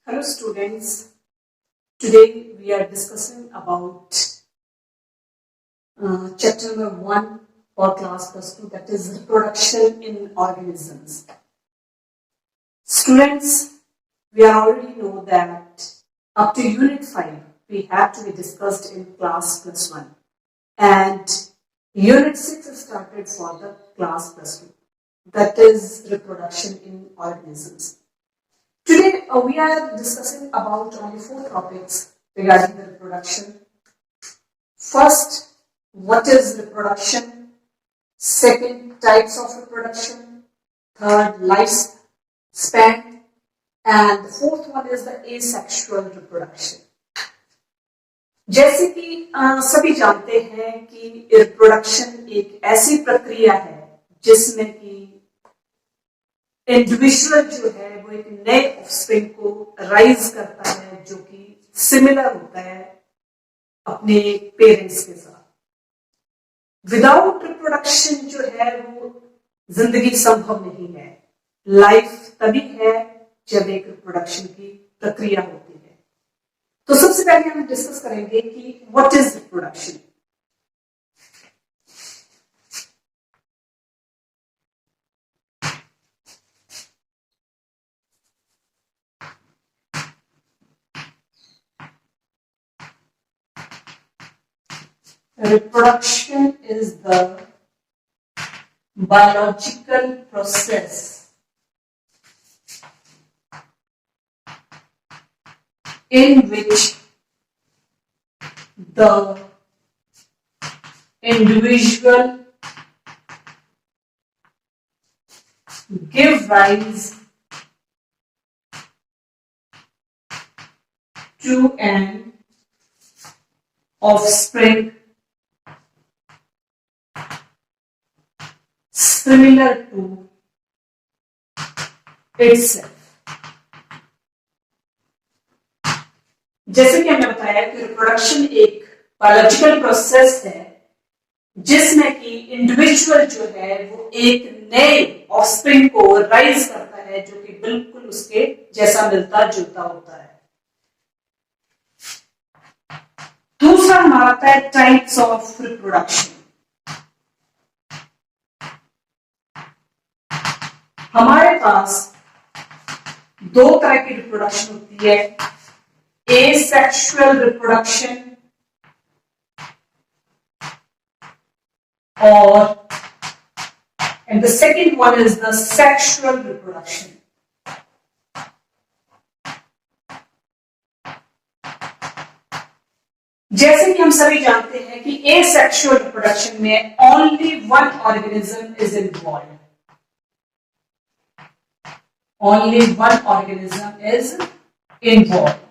Hello students, today we are discussing about chapter number 1 for class plus 2, that is reproduction in organisms. Students, we already know that up to unit 5 we have to be discussed in class plus 1 and unit 6 is started for the class plus 2, that is reproduction in organisms. Today we are discussing about only 4 topics regarding the reproduction. First, what is reproduction? Second, types of reproduction. Third, lifespan. And the fourth one is the asexual reproduction. जैसे कि सभी जानते हैं कि reproduction एक ऐसी प्रक्रिया है जिसमें कि इंडिविजुअल जो है वो एक नए ऑफस्प्रिंग को राइज करता है जो कि सिमिलर होता है अपने पेरेंट्स के साथ। विदाउट रिप्रोडक्शन जो है वो जिंदगी संभव नहीं है। लाइफ तभी है जब एक रिप्रोडक्शन की प्रक्रिया होती है। तो सबसे पहले हम डिस्कस करेंगे कि what is reproduction. Reproduction is the biological process in which the individual give rise to an offspring similar to itself. जैसे कि हमने बताया कि रिप्रोडक्शन एक बायोलॉजिकल प्रोसेस है जिसमें कि इंडिविजुअल जो है वो एक नए ऑफस्प्रिंग को राइज करता है जो कि बिल्कुल उसके जैसा मिलता जुलता होता है। दूसरा हमारा आता है टाइप्स ऑफ रिप्रोडक्शन। हमारे पास 2 तरह की रिप्रोडक्शन होती है, asexual reproduction and the second one is the sexual reproduction. जैसे कि हम सभी जानते हैं कि asexual reproduction में only one organism is involved. Only one organism is involved.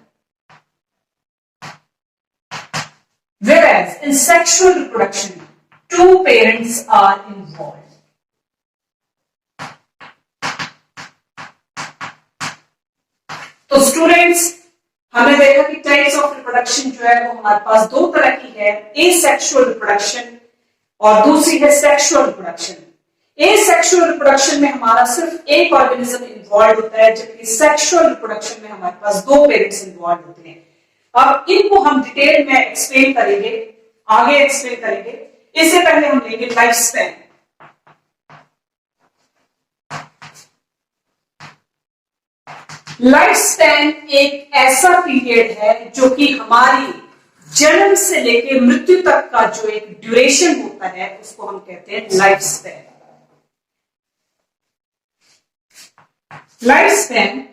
Whereas in sexual reproduction, 2 parents are involved. तो स्टूडेंट्स, हमने देखा कि टाइप्स ऑफ रिप्रोडक्शन जो है वो हमारे पास 2 तरह की है, एसेक्सुअल रिप्रोडक्शन और दूसरी है सेक्सुअल रिप्रोडक्शन। एसेक्सुअल रिप्रोडक्शन में हमारा सिर्फ एक ऑर्गेनिज्म इन्वॉल्व होता है, जबकि सेक्सुअल रिप्रोडक्शन में हमारे पास 2 पेरेंट्स इन्वॉल्व होते हैं। अब इनको हम डिटेल में एक्सप्लेन करेंगे, आगे एक्सप्लेन करेंगे। इससे पहले हम लेंगे लाइफ स्पैन। लाइफ स्पैन एक ऐसा पीरियड है जो कि हमारी जन्म से लेकर मृत्यु तक का जो एक ड्यूरेशन होता है उसको हम कहते हैं life span. Life span,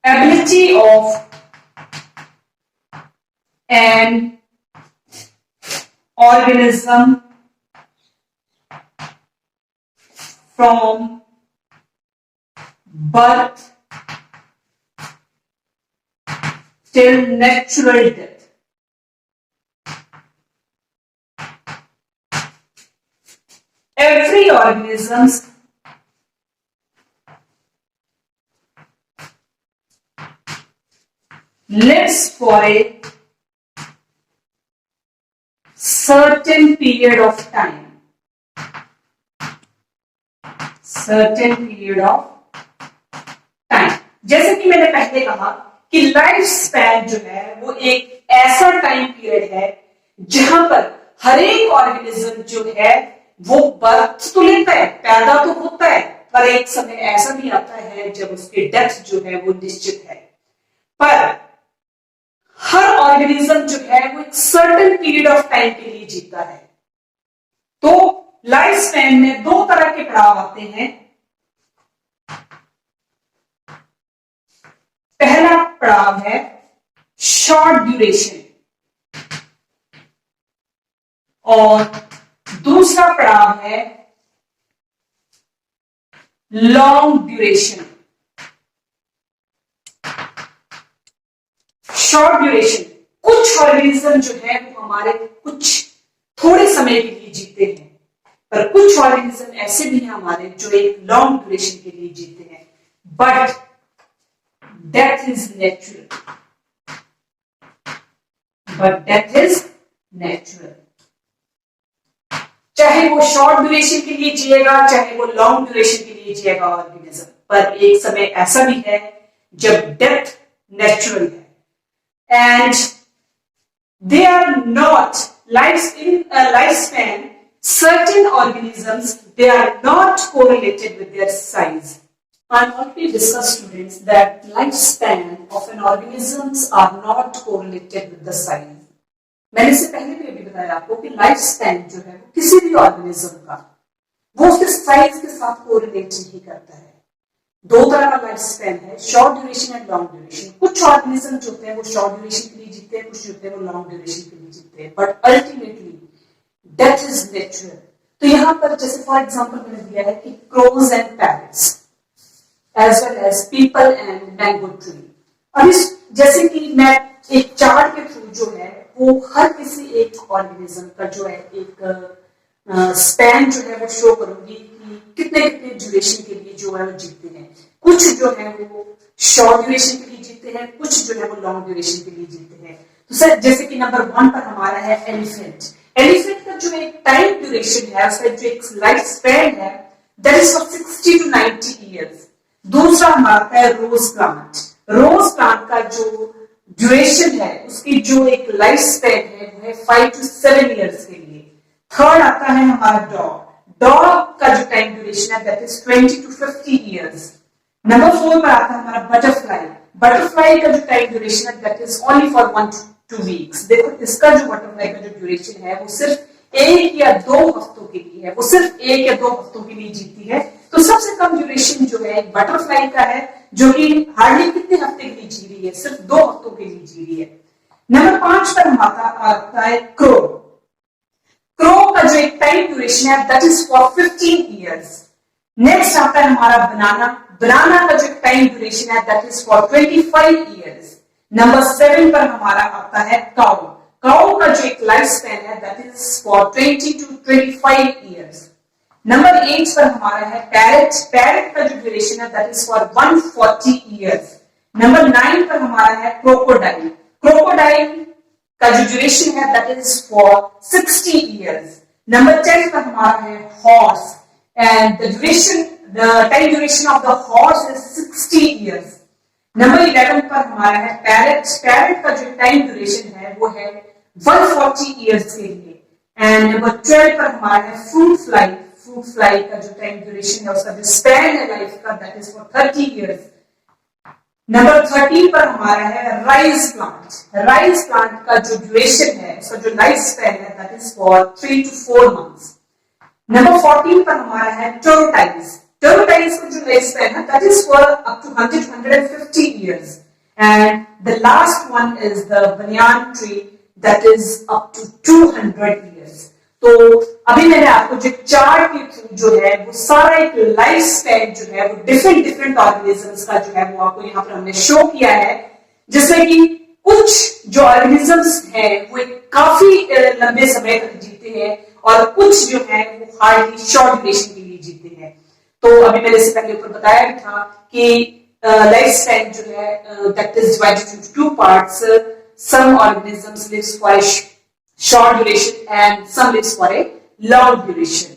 ability of an organism from birth till natural death. Every organism lives for a certain period of time. certain period of time. जैसे कि मैंने पहले कहा कि लाइफ स्पैन जो है वो एक ऐसा टाइम पीरियड है जहां पर हर एक ऑर्गेनिज्म जो है वो बर्थ तो लेता है, पैदा तो होता है, पर एक समय ऐसा भी आता है जब उसकी डेथ जो है वो निश्चित है। पर हर ऑर्गेनिज्म जो है वो एक सर्टेन पीरियड ऑफ टाइम के लिए जीता है। तो लाइफ स्पैन में दो तरह के पड़ाव आते हैं। पहला पड़ाव है शॉर्ट ड्यूरेशन और दूसरा पड़ाव है लॉन्ग ड्यूरेशन। शॉर्ट ड्यूरेशन, कुछ ऑर्गेनिज्म जो है वो हमारे कुछ थोड़े समय के लिए जीते हैं, पर कुछ ऑर्गेनिज्म ऐसे भी हैं हमारे जो एक लॉन्ग ड्यूरेशन के लिए जीते हैं। But death is natural, but death is natural. चाहे वो शॉर्ट ड्यूरेशन के लिए जिएगा, चाहे वो लॉन्ग ड्यूरेशन के लिए जिएगा ऑर्गेनिज्म, पर एक समय ऐसा भी है जब डेथ नेचुरल है। And they are not lifespan, certain organisms, they are not correlated with their size. I've already discussed, students, that lifespan of an organisms are not correlated with the size. मैंने इससे पहले भी अभी बताया आपको कि life span जो है वो किसी भी ऑर्गेनिज्म का वो उसके साइज के साथ कोरिलेट नहीं करता है। दो तरह का लाइफ स्पैन है, short duration and long duration. कुछ ऑर्गेनिज्म जो होते हैं वो शॉर्ट ड्यूरेशन के लिए जीते हैं, कुछ जो होते हैं वो लॉन्ग ड्यूरेशन के लिए जीते हैं, but ultimately death is natural. तो यहां पर जैसे फॉर एग्जांपल मैंने दिया है कि crows and parrots as well as peepal and mango tree. अब इस जैसे कि मैं एक चार्ट के थ्रू जो है वो हर किसी एक ऑर्गेनिज्म का जो है एक स्पैन जो है वो शो करूंगी कि कितने कितने ड्यूरेशन के लिए जो है वो जीते हैं। कुछ जो है वो शॉर्ट ड्यूरेशन के लिए जीते हैं, कुछ जो है वो लॉन्ग ड्यूरेशन के लिए जीते हैं। तो सर जैसे कि नंबर 1 पर हमारा है एलिफेंट। एलिफेंट का जो एक टाइम ड्यूरेशन है, उसका जो एक लाइफ स्पैन है, that is for 60 to 90 years. दूसरा हमारा है रोज प्लांट। रोज प्लांट का जो ड्यूरेशन है, उसकी जो एक लाइफ स्पैन है वो है 5 to 7 ईयर्स के लिए। थर्ड आता है हमारा डॉग। डॉग का जो टाइम ड्यूरेशन है that is 20 to 50 years. Number 4 पर आता है हमारा बटरफ्लाई। बटरफ्लाई का जो टाइम ड्यूरेशन है that is only for 1 to 2 weeks. देखो इसका जो बटरफ्लाई का जो ड्यूरेशन है वो सिर्फ 1 या 2 हफ्तों के लिए है, वो सिर्फ 1 या 2 हफ्तों के लिए जीती है। तो सबसे कम ड्यूरेशन जो है बटरफ्लाई का है, जो कि हार्डली कितने हफ्ते के लिए जी रही है, सिर्फ 2 हफ्तों के लिए जी रही है। नंबर 5 पर हमारा आता है क्रो। क्रो का जो एक टाइम ड्यूरेशन है that is for 15 years. Next आता है हमारा बनाना। बनाना का जो टाइम ड्यूरेशन है that is for 25 years. Number 7 पर हमारा आता है काउ। काउ का जो एक लाइफ स्पैन है that is for 20 to 25 years. Number 8 पर हमारा है पैरेट। पैरेट का जो ड्यूरेशन है that is for 140 years. Number 9 पर हमारा है क्रोकोडाइल। क्रोकोडाइल का जो ड्यूरेशन है that is for 60 years. Number 10 पर हमारा है horse and the time duration of the horse is 60 years. Number 11 पर हमारा है पैरेट। पैरेट का जो टाइम ड्यूरेशन है वो है 140 ईयर्स के लिए। एंड नंबर 12 पर हमारा है फ्रूट फ्लाई। फ्रूट फ्लाई का जो टाइम ड्यूरेशन है, उसका जो स्पैन है लाइफ का that is for 30 years. Number 13 पर हमारा है राइस प्लांट। राइस प्लांट का जो ड्यूरेशन है, उसका जो लाइफ स्पैन है that is for 3 to 4 months. Number 14 पर हमारा है टोरोटाइज। टोरोटाइज का जो लाइफ स्पैन है that is for up to 100 to 150 years. And the last one is the banyan tree that is up to 200 years. तो अभी मैंने आपको जो चार्ट के थ्रू जो है वो सारा एक लाइफ स्पैन जो है वो डिफरेंट ऑर्गेनिजम्स का जो है वो आपको यहाँ पर हमने शो किया है, जिसमें कि कुछ जो ऑर्गेनिजम्स हैं वो काफी लंबे समय तक जीते हैं और कुछ जो है वो हार्डली शॉर्ट ड्यूरेशन के लिए जीते हैं। तो अभी मैंने इससे पहले ऊपर बताया भी था कि लाइफ स्पैन जो है that is divided into 2 parts. Some organisms lives for short duration and some lives for a long duration.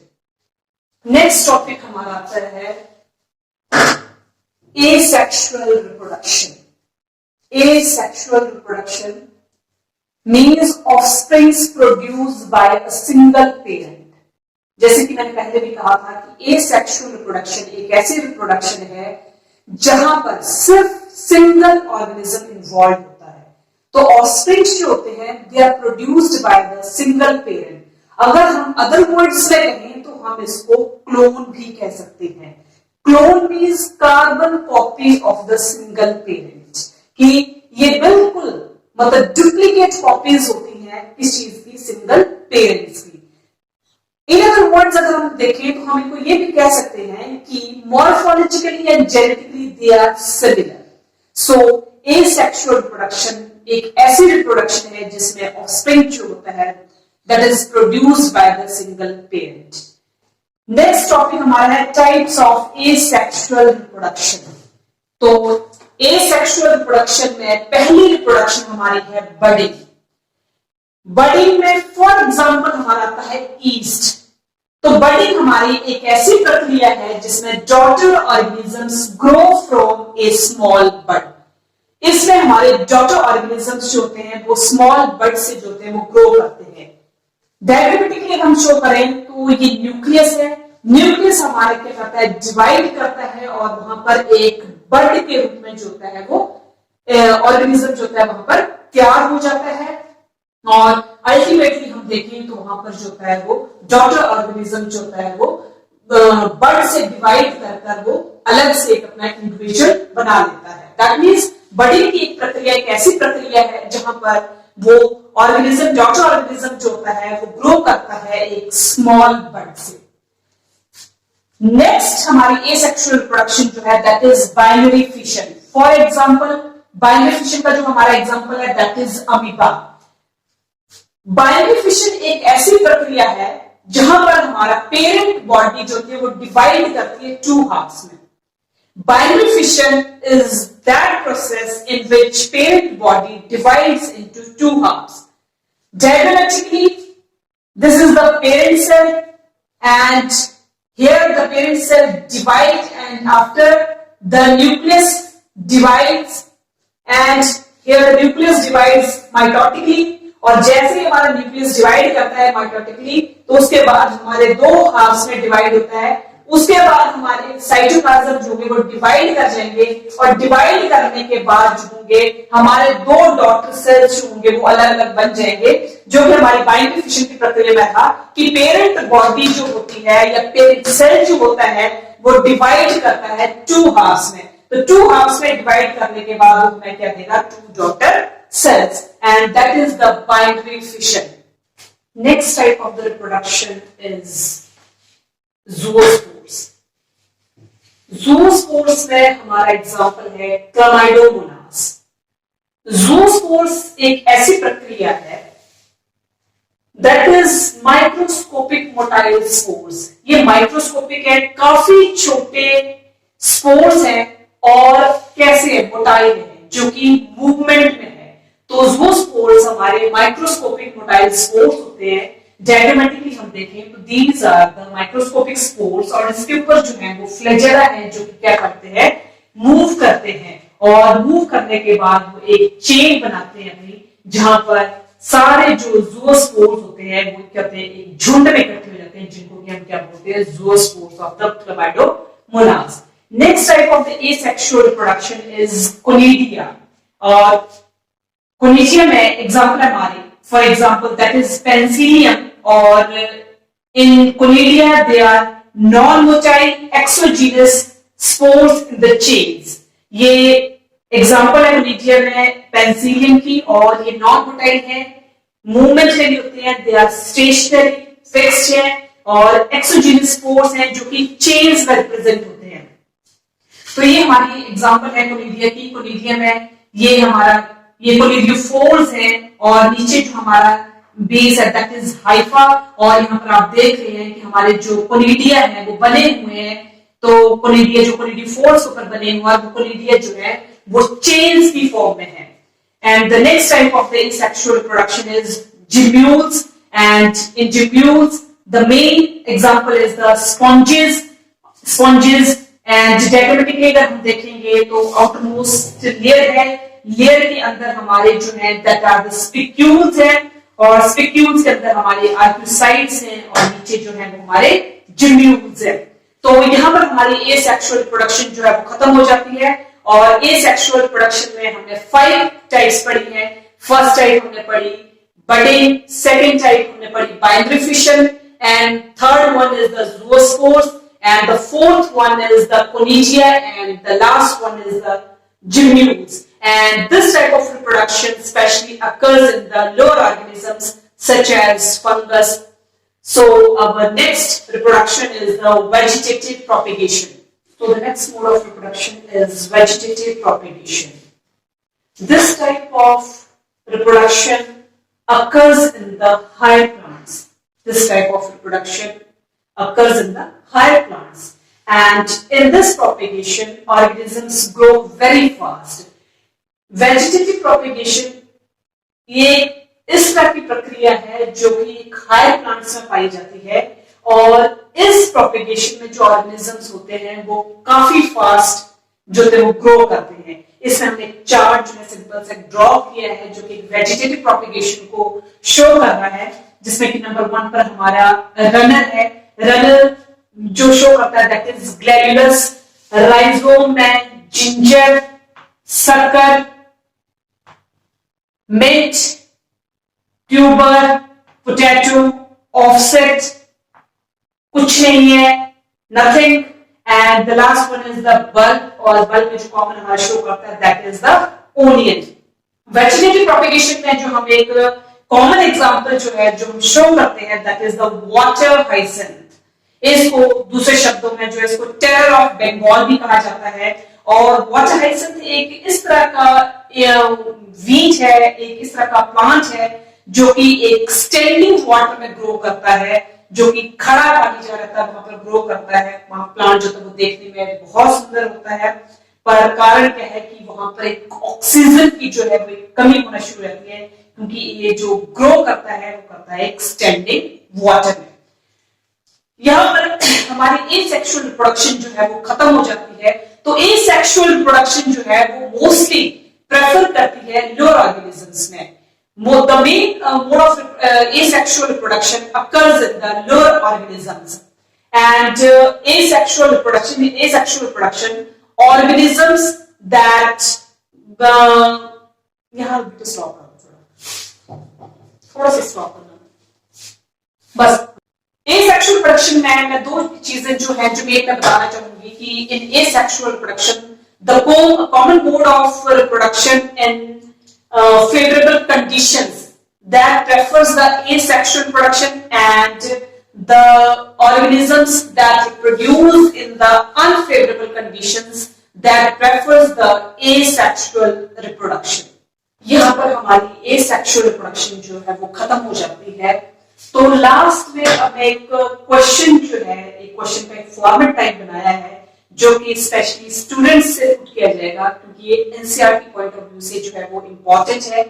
Next topic हमारा आता है asexual reproduction. asexual reproduction means offsprings produced by a single parent. जैसे कि मैंने पहले भी कहा था कि asexual reproduction एक ऐसी रिप्रोडक्शन है जहां पर सिर्फ सिंगल ऑर्गेनिज्म इन्वॉल्व होता है। तो ऑफस्प्रिंग्स जो होते हैं they are produced by the single parent. अगर हम अदर वर्ड्स में कहें तो हम इसको क्लोन भी कह सकते हैं। Clone means carbon copy of the single parent, कि ये बिल्कुल मतलब डुप्लीकेट कॉपीज होती हैं किस चीज की, सिंगल पेरेंट्स की। इन अदर वर्ड्स अगर हम देखें तो हम इनको ये भी कह सकते हैं कि morphologically and genetically they are similar. So asexual reproduction एक ऐसी रिप्रोडक्शन है जिसमें ऑफस्प्रिंग जो होता है that is produced by the single parent. Next topic हमारा है टाइप्स ऑफ एसेक्सुअल रिप्रोडक्शन। तो एसेक्सुअल रिप्रोडक्शन में पहली रिप्रोडक्शन हमारी है बडिंग। बडिंग में फॉर एग्जांपल हमारा आता है ईस्ट। तो बडिंग हमारी एक ऐसी प्रक्रिया है जिसमें daughter organisms grow from a small bud. इसमें हमारे डॉटर ऑर्गेनिजम्स जो होते हैं वो स्मॉल बड से जो होते हैं वो ग्रो करते हैं। डायग्रामेटिकली हम शो करें तो ये न्यूक्लियस है। न्यूक्लियस हमारे क्या करता है, डिवाइड करता है और वहां पर एक बड के रूप में जो होता है वो ऑर्गेनिज्म जो होता है वहां पर तैयार हो जाता है। और अल्टीमेटली हम देखें तो वहां पर जो होता है वो डॉटर ऑर्गेनिज्म जो होता है वो बड से डिवाइड कर वो अलग से एक अपना इंडिविजुअल बना लेता है। दैट मींस बडिंग की एक प्रक्रिया एक ऐसी प्रक्रिया है जहां पर वो ऑर्गेनिज्म डॉटर ऑर्गेनिज्म जो होता है वो ग्रो करता है एक स्मॉल बड से। नेक्स्ट हमारी एसेक्सुअल रिप्रोडक्शन जो है that is binary fission. For example binary fission का जो हमारा एग्जांपल है that is amoeba. Binary fission एक ऐसी प्रक्रिया है जहां पर हमारा पेरेंट बॉडी जो है वो डिवाइड करती है टू हाफ्स में। Binary fission is that process in which parent body divides into two halves. Diagrammatically, this is the parent cell, and here the parent cell divides, and after the nucleus divides, and here the nucleus divides mitotically. और जैसे ही हमारा nucleus divide करता है mitotically तो उसके बाद हमारे दो हाफ्स में डिवाइड होता है। उसके बाद हमारे साइटोप्लाज्म जो होंगे वो डिवाइड कर जाएंगे और डिवाइड करने के बाद जो होंगे हमारे दो डॉटर सेल्स जो होंगे वो अलग अलग बन जाएंगे। जो कि हमारी बाइनरी फिशन की प्रक्रिया में था कि पेरेंट बॉडी जो होती है या पेरेंट सेल जो होता है वो डिवाइड करता है टू हाफ्स में। तो टू हाफ्स में डिवाइड करने के बाद हमें क्या देगा, two daughter cells, and that is the binary fission. Next type of the reproduction is zoospores. Zoospores में हमारा एग्जांपल है Chlamydomonas. Zoospores एक ऐसी प्रक्रिया है that is microscopic motile spores. ये माइक्रोस्कोपिक है, काफी छोटे स्पोर्स हैं और कैसे है, मोटाइल है, जो कि मूवमेंट में है। तो वो स्पोर्स हमारे माइक्रोस्कोपिक मोटाइल स्पोर्स होते हैं। डायग्रामेटिकली हम देखें तो these are the microscopic spores और इसके ऊपर जो है वो फ्लैजेला है जो कि क्या करते हैं, मूव करते हैं और मूव करने के बाद वो एक चेन बनाते हैं अपनी, जहां पर सारे जो ज़ूओस्पोर्स होते हैं वो क्या होते हैं, एक झुंड में इकट्ठे हो जाते हैं, जिनको कि हम क्या बोलते हैं, zoospores of the Chlamydomonas. Next type of the asexual reproduction is conidia. और कोनिडिया में एग्जांपल है हमारे, for example that is Penicillium. और in conidia they are non motile exogenous spores in the chains. ये एग्जांपल है conidia में Penicillium की, और ये नॉन मोटाइल है, मूवमेंट में भी होते हैं, दे आर स्टेशनरी फिक्स्ड है, और एक्सोजीनस स्पोर्स हैं जो कि चेन्स में रिप्रेजेंट होते हैं। तो ये हमारी एग्जांपल है कोनिडिया की। कोनिडिया में ये हमारा ये कोनिडियोफोर्स है और नीचे जो हमारा बेस है दैट इज हाइफा। और यहाँ पर आप देख रहे हैं कि हमारे जो कोनिडिया है वो बने हुए हैं। तो कोनिडिया जो कोनिडियोफोर्स ऊपर बने हुए हैं वो कोनिडिया जो है वो चेन्स की फॉर्म में है। And the next type of the asexual reproduction is gemmules. And in gemmules the main example is the sponges. And diagrammatically अगर हम देखेंगे तो आउटरमोस्ट लेयर है लेयर के अंदर हमारे जो है दैट आर द स्पिक्यूल्स हैं, और स्पिक्यूल्स के अंदर हमारे आर्क्यूसाइड्स हैं, और नीचे जो है वो हमारे जिम्यूल्स हैं। तो यहाँ पर हमारी एसेक्सुअल रिप्रोडक्शन जो है वो खत्म हो जाती है, और एसेक्सुअल रिप्रोडक्शन में हमने 5 टाइप्स पढ़ी है। फर्स्ट टाइप हमने पढ़ी बडिंग, सेकेंड टाइप हमने पढ़ी binary fission, and third one is the zoospores, and the fourth one is the conidia, and the last one is the gymnodes. And this type of reproduction especially occurs in the lower organisms such as fungus. So our next reproduction is the vegetative propagation. So the next mode of reproduction is vegetative propagation. This type of reproduction occurs in the higher plants. This type of reproduction occurs in the higher plants, and in this propagation organisms grow very fast. Vegetative propagation ये इस तरह की प्रक्रिया है जो कि higher plants में पाई जाती है, और इस प्रोपेगेशन में जो ऑर्गेनिजम्स होते हैं वो काफी फास्ट जो थे वो ग्रो करते हैं। इसमें हमने एक चार्ट जो है सिंपल से ड्रॉ किया है जो कि वेजिटेटिव प्रोपेगेशन को शो कर रहा है, जिसमें कि नंबर 1 पर हमारा रनर है। रनर जो शो करता है दैट इज ग्लैडुलस, राइजोम में जिंजर, शक्कर, मिंट, ट्यूबर, पोटैटो, ऑफसेट, कुछ नहीं है, nothing, and the last one is the bulb, और बल्ब में जो कॉमन हमारा शो करता है that is the onion. Vegetative propagation में जो हम एक कॉमन एग्जांपल जो है जो हम शो करते हैं that is the water hyacinth. इसको दूसरे शब्दों में जो है इसको टेरर ऑफ बंगाल भी कहा जाता है, और वाटर हाइसेंथ एक इस तरह का वीट है, एक इस तरह का प्लांट है जो कि एक स्टैंडिंग वाटर में ग्रो करता है, जो कि खड़ा पानी जहाँ रहता है वहां पर ग्रो करता है। वहां प्लांट जो था वो देखने में बहुत सुंदर होता है, पर कारण क्या है कि वहां पर एक ऑक्सीजन की जो है वो कमी होना शुरू रहती है, क्योंकि ये जो ग्रो करता है वो करता है एक स्टैंडिंग वाटर में। यहाँ पर हमारी एसेक्सुअल रिप्रोडक्शन जो है वो खत्म हो जाती है। तो एसेक्सुअल रिप्रोडक्शन जो है वो मोस्टली प्रेफर करती है लोअर ऑर्गेनिजम्स में। The main mode of asexual reproduction occurs in the lower organisms, and asexual reproduction organisms that यहाँ तो स्टॉप करना, थोड़ा सा स्टॉप करना बस। asexual reproduction में मैं 2 चीजें जो है जो मैं बताना चाहूंगी कि in asexual reproduction the common mode of reproduction in favorable conditions that prefers the asexual reproduction, and the organisms that reproduce in the unfavorable conditions that prefers the asexual reproduction. यहाँ पर हमारी asexual reproduction जो है वो खत्म हो जाती है। तो लास्ट में अब एक क्वेश्चन जो है, एक क्वेश्चन का एक फॉर्मेट टाइप बनाया है जो कि स्पेशली स्टूडेंट्स से पुट किया जाएगा, क्योंकि ये एनसीईआरटी पॉइंट ऑफ व्यू से जो है वो इम्पोर्टेंट है।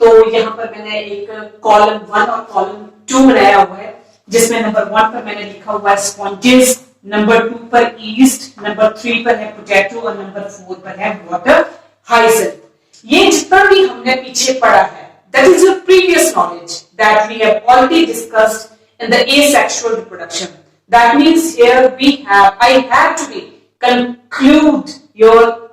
तो यहाँ पर मैंने एक कॉलम 1 और कॉलम 2 बनाया हुआ है, जिसमें नंबर 1 पर मैंने लिखा हुआ है स्पॉन्जेस, नंबर 2 पर ईस्ट, नंबर 3 पर है पोटैटो, और नंबर 4 पर है वाटर हाइसेंथ। ये जितना भी हमने पीछे पढ़ा है that is your previous knowledge that we have already discussed in the asexual reproduction. That means here I have to conclude your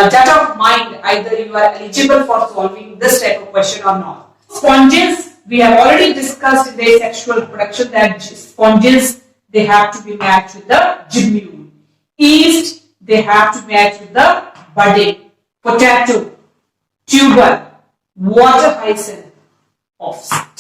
data of mind, either you are eligible for solving this type of question or not. Sponges, we have already discussed in the asexual reproduction that sponges, they have to be matched with the gymnule. Yeast, they have to match with the budding. Potato, tuber, water hyacinth, offspring.